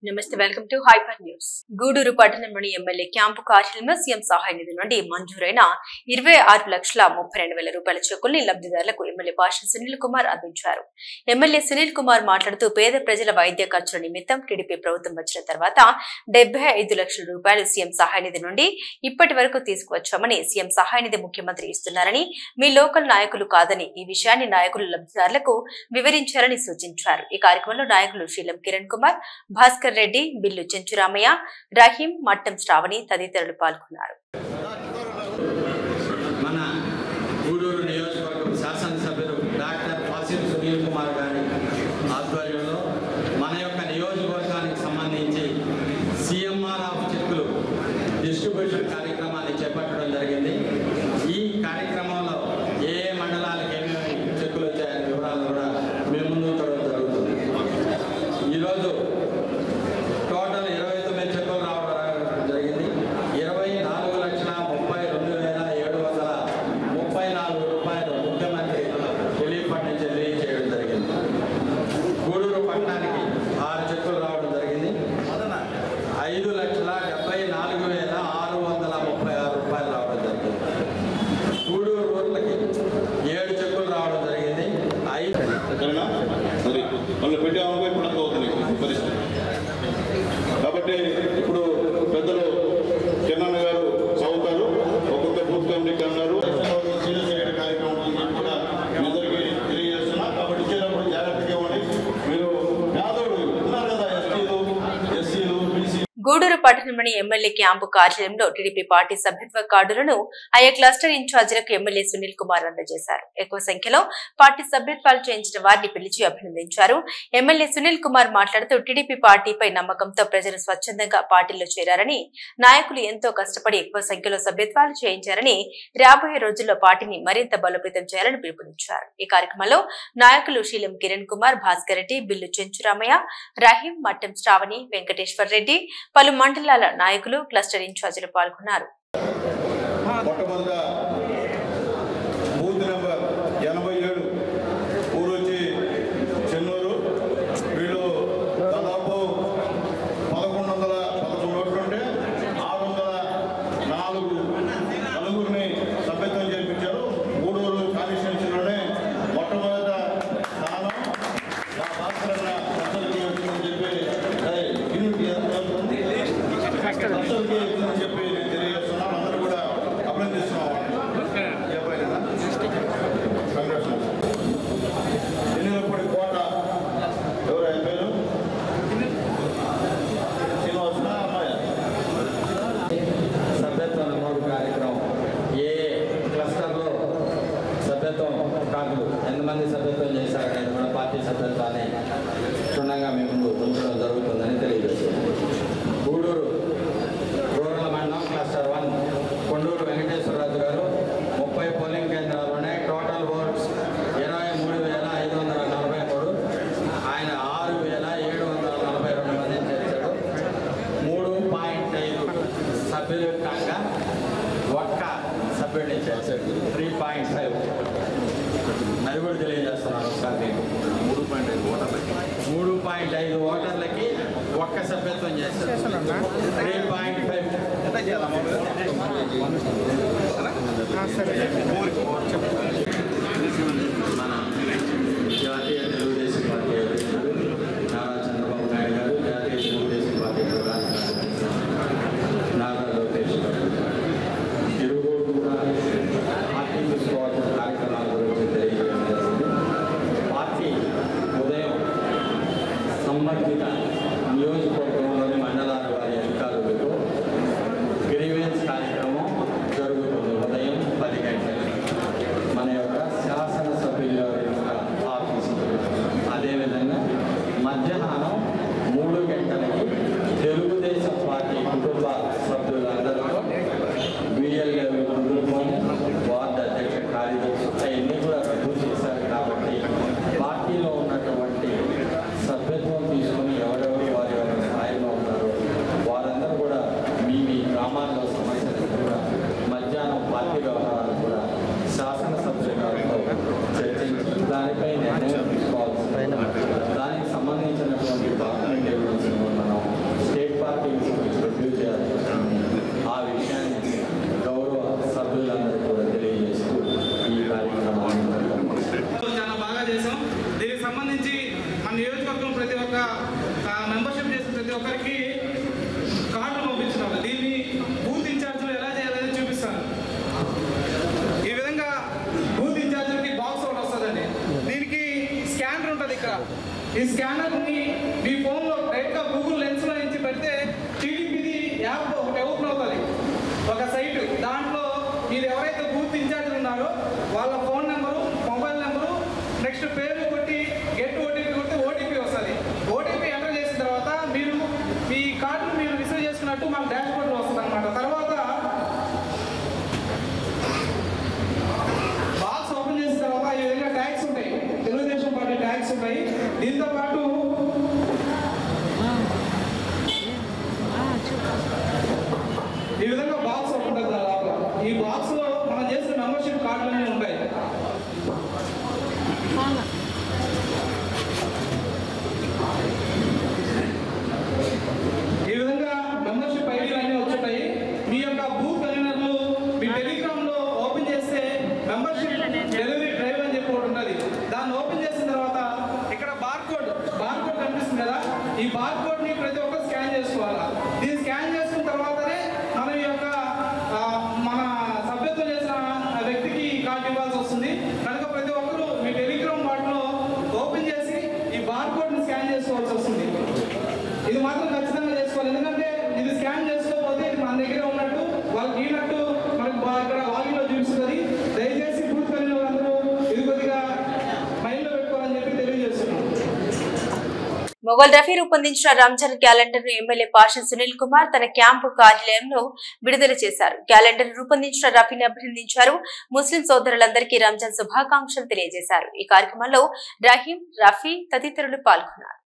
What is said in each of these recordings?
నమస్తే welcome to hyper news. Gudur పట్టణంలోని MLA camp కార్యాలయంలో సీఎం సహాయ నిధి నుండి మంజూరైన 26,32,000 రూపాయల చెక్కుల్ని లబ్ధిదారులకు ఎమ్మెల్యే పాషా సునీల్ కుమార్ అందించారు. ఎమ్మెల్యే సునీల్ కుమార్ మాట్లాడుతూ పేద ప్రజల వైద్య ఖర్చుల నిమిత్తం టీడీపీ ప్రభుత్వం వచ్చిన తర్వాత 75 లక్షల రూపాయలు సీఎం సహాయ నిధి నుండి ఇప్పటి వరకు తీసుకువచ్చామని, సీఎం సహాయ నిధి ముఖ్యమంత్రి ఇస్తున్నారని, మీ లోకల్ నాయకులు కాదని ఈ విషయాన్ని నాయకులు లబ్ధిదారులకు వివరించారని సూచించారు. ఈ కార్యక్రమంలో నాయకులు శ్రీలం కిరణ్ కుమార్, భాస్కర్ రెడ్డి, బిల్లు చెంచురామయ్య, రహీం, మట్టం శ్రావణి తదితరులు పాల్గొన్నారు. మన గూడూరు నియోజకవర్గం శాసనసభ్యులు డాక్టర్ పాసిం సునీల్ కుమార్ గారి ఆధ్వర్యంలో మన యొక్క నియోజకవర్గానికి సంబంధించి సిఎంఆర్ ఆఫ్ చెక్కులు డిస్ట్రిబ్యూషన్ కార్యక్రమాన్ని చేపట్టడం జరిగింది. ఈ కార్యక్రమంలో ఏ మండలాలకు ఏమేమి చెక్కులు వచ్చాయనే వివరాలు కూడా మేము ముందు జరుగుతుంది. ఈరోజు టోటల్ 29 చెక్కులు రావడం జరిగింది. 24,32,734 రూపాయలు ముఖ్యమంత్రి రిలీఫ్ ఫండ్ నుంచి రిలీజ్ చేయడం జరిగింది. గూడూరు పట్టణానికి 6 చెక్కులు రావడం జరిగింది. 5,74,636 రూపాయలు రావడం జరిగింది. గూడూరు ఊర్లకి 7 చెక్కులు రావడం జరిగింది. మళ్ళీ పెట్టామనుకో ఇప్పుడు అంత అవుతుంది పరిస్థితి. కాబట్టి ఇప్పుడు పెద్దలు కిరణ్ గారు చదువుతారు, ఒక్కొక్క బూత్ కమిటీకి అన్నారు. కార్యక్రమం కూడా మీ అందరికీ తెలియజేస్తున్నా. కాబట్టి ఇచ్చేటప్పుడు జాగ్రత్తగా ఇవ్వండి. మీరు పేదోడు ఉన్నారు కదా, ఎస్సీలు బీసీ. గూడూరు పట్టణంలోని ఎమ్మెల్యే క్యాంపు కార్యాలయంలో టీడీపీ పార్టీ సభ్యత్వ కార్డులను ఆయా క్లస్టర్ ఇన్ఛార్జీలకు ఎమ్మెల్యే సునీల్ కుమార్ అందజేశారు. ఎక్కువ సంఖ్యలో పార్టీ సభ్యత్వాలు చేయించిన వారిని పిలిచి అభినందించారు. ఎమ్మెల్యే సునీల్ కుమార్ మాట్లాడుతూ టీడీపీ పార్టీపై నమ్మకంతో ప్రజలు స్వచ్ఛందంగా పార్టీలో చేరారని, నాయకులు ఎంతో కష్టపడి ఎక్కువ సంఖ్యలో సభ్యత్వాలు చేయించారని, రాబోయే రోజుల్లో పార్టీని మరింత బలోపేతం చేయాలని పిలుపునిచ్చారు. ఈ కార్యక్రమంలో నాయకులు శ్రీలం కిరణ్ కుమార్, భాస్కర్ రెడ్డి, బిల్లు చెంచురామయ్య, రహీం, మట్టం శ్రావణి, వెంకటేశ్వర్ రెడ్డి, పలు మండలాల నాయకులు, క్లస్టర్ ఇన్ఛార్జీలు పాల్గొన్నారు. ఎంతమంది సభ్యత్వం చేశారనేది కూడా పార్టీ సభ్యత్వాన్ని క్షుణ్ణంగా మేము ఉంచడం జరుగుతుందని తెలియజేస్తుంది. గూడూరు రూరల్ మండలం క్లస్టర్ 1 కొండూరు వెంకటేశ్వరరాజు గారు 30 పోలింగ్ కేంద్రాల్లోనే టోటల్ ఓట్స్ 23,543. ఆయన 6,742 మందిని చేశాడు. 3.5 సభ్యులు కాగా ఒక్క సభ్యుడిని చేశాడు. 3.5 అది కూడా తెలియజేస్తున్నాను. ఒకసారి మీకు 3.5 ఓటర్లకి ఒక్క సభ్యత్వం చేస్తారు. 3.5 మన జాతీయ తెలుగుదేశం పార్టీ నారా చంద్రబాబు నాయుడు గారు, జాతీయ తెలుగుదేశం పార్టీ ప్రధాన నారా లోకేష్ గారు ఇరువురు కూడా పార్టీ తీసుకోవాల్సిన కార్యక్రమాల గురించి తెలియజేయడం జరిగింది. పార్టీ ఉదయం సంబంధిత నియోజకవర్గంలోని మండలాల వారి అధికారులతో గ్రీవెన్స్ కార్యక్రమం జరుగుతుంది. ఉదయం 10 గంటలకి సంబంధించి మన నియోజకవర్గం ప్రతి ఒక్క మెంబర్షిప్ చేసిన ప్రతి ఒక్కరికి కార్డులు పంపించినారు. దీన్ని బూత్ ఇన్ఛార్జ్లు ఎలా చేయాలని చూపిస్తాను. ఈ విధంగా బూత్ ఇన్ఛార్జ్లకి బాక్స్ ఒకటి వస్తుందండి. దీనికి స్కానర్ ఉంటుంది. ఇక్కడ ఈ స్కానర్ని మీ ఫోన్లో డైరెక్ట్గా గూగుల్ లెన్స్లో నుంచి పెడితే టీడీపీది యాప్ ఒకటి ఓపెన్ అవుతుంది, ఒక సైట్. దాంట్లో మీరు ఎవరైతే బూత్ ఇన్ఛార్జ్లు ఉన్నారో వాళ్ళ phone number, mobile number, next పేరు కొట్టి గెట్ ఓటీపీ కొట్టి ఓటీపీ వస్తుంది. ఓటీపీ ఎంటర్ చేసిన తర్వాత మీరు మీ కార్డును మీరు రిసీవ్ చేసుకున్నట్టు మాకు డాష్ బోర్డ్లో వస్తుంది అనమాట. తర్వాత బాక్స్ ఓపెన్ చేసిన తర్వాత ఈ విధంగా ట్యాగ్స్ ఉంటాయి, తెలుగుదేశం పార్టీ ట్యాగ్స్ ఉంటాయి. దీంతో పాటు ఈ విధంగా బాక్స్ ఉంటుంది. ఈ బాక్స్ లో మనం చేసిన మెంబర్షిప్ కార్డులన్నీ ఉంటాయి. ఈ విధంగా మెంబర్షిప్ ఐడీలు అన్నీ వచ్చుంటాయి. మీ యొక్క బూత్ కన్వీనర్లు మీ టెలిగ్రామ్ లో ఓపెన్ చేస్తే మెంబర్షిప్ డెలివరీ డ్రైవ్ అని చెప్పి ఒకటి ఉంటుంది. దాన్ని ఓపెన్ చేసిన తర్వాత ఇక్కడ బార్కోడ్ కనిపిస్తుంది కదా, ఈ బార్కోడ్ ని ప్రతి ఒక్కరు స్కాన్ చేసుకోవాలా. దీన్ని స్కాన్ చేసుకున్న తర్వాతనే మన యొక్క మన సభ్యత్వం చేసిన వ్యక్తికి కార్డు ఇవ్వాల్సి వస్తుంది. కనుక ప్రతి ఒక్కరు మీ టెలిగ్రామ్ వాటిలో ఓపెన్ చేసి ఈ బార్కోడ్ ని స్కాన్ చేసుకోవాల్సి వస్తుంది. ఇది మాత్రం ఖచ్చితంగా చేసుకోవాలి. ఎందుకంటే ఇది స్కాన్ చేసుకోకపోతే ఇది మన దగ్గర ఉన్నట్టు వాళ్ళకి ఈనట్టు మనకి ఇక్కడ లాగిన్లో చూపిస్తుంది. దయచేసి బూత్ కలిగిన వాళ్ళందరూ ఇది కొద్దిగా మైండ్లో పెట్టుకోవాలని చెప్పి తెలియజేస్తున్నాం. మొఘల్ రఫీ రూపొందించిన రంజాన్ క్యాలెండర్ ను ఎమ్మెల్యే పాషా సునీల్ కుమార్ తన క్యాంపు కార్యాలయంలో విడుదల చేశారు. క్యాలెండర్ రూపొందించిన రఫీని అభినందించారు. ముస్లిం సోదరులందరికీ రంజాన్ శుభాకాంక్షలు తెలియజేశారు. ఈ కార్యక్రమంలో రహీం, రఫీ తదితరులు పాల్గొన్నారు.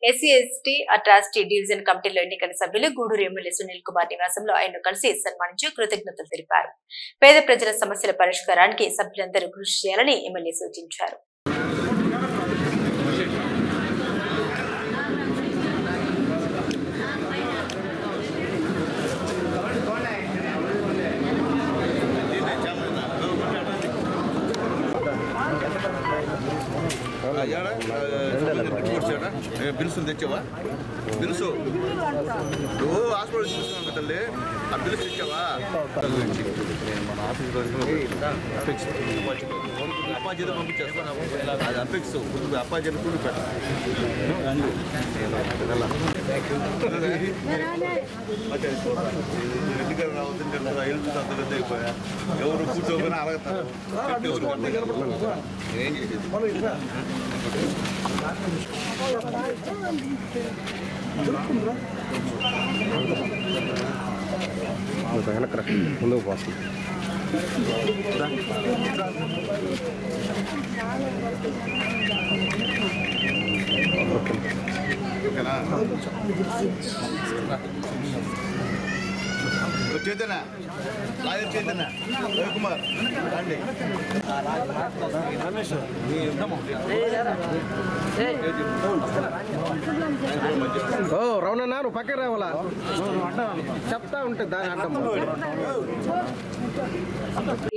ఎస్సీ ఎస్టీ అట్రాసిటీ డివిజన్ కమిటీలో ఎన్నికల సభ్యులు గూడూరు ఎమ్మెల్యే సునీల్ కుమార్ నివాసంలో ఆయన్ను కలిసి సన్మానించి కృతజ్ఞతలు తెలిపారు. పేద ప్రజల సమస్యల పరిష్కారానికి సభ్యులందరూ కృషి చేయాలని ఎమ్మెల్యే సూచించారు. బిల్స్ తెచ్చావా? బిల్స్ నువ్వు హాస్పిటల్ చూస్తున్నావు కదా తల్లి, ఆ బిల్స్ తెచ్చావా? అప్పాజీ పంపించేస్తాను. అది అపెక్స్ అప్పాజీ కూలి పెట్ట ఎన్నికలు రావద్దని వెళ్తుంది. అంత పెద్ద అయిపోయా ఎవరు కూర్చోపోయినా అడగతారు. ఏం చేసేది ముందుకు పోతుంది. ఓకేనా? చైతన్య లాయర్ చైతన్య రవికుమార్ రండి ఓ రౌనన్నా నువ్వు పక్కన రావాలా చెప్తా ఉంటే దాని అడ్డం.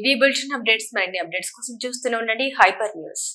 ఇవి బులెటిన్ అప్డేట్స్. మరిన్ని అప్డేట్స్ కోసం చూస్తూనే ఉండండి హైపర్ న్యూస్.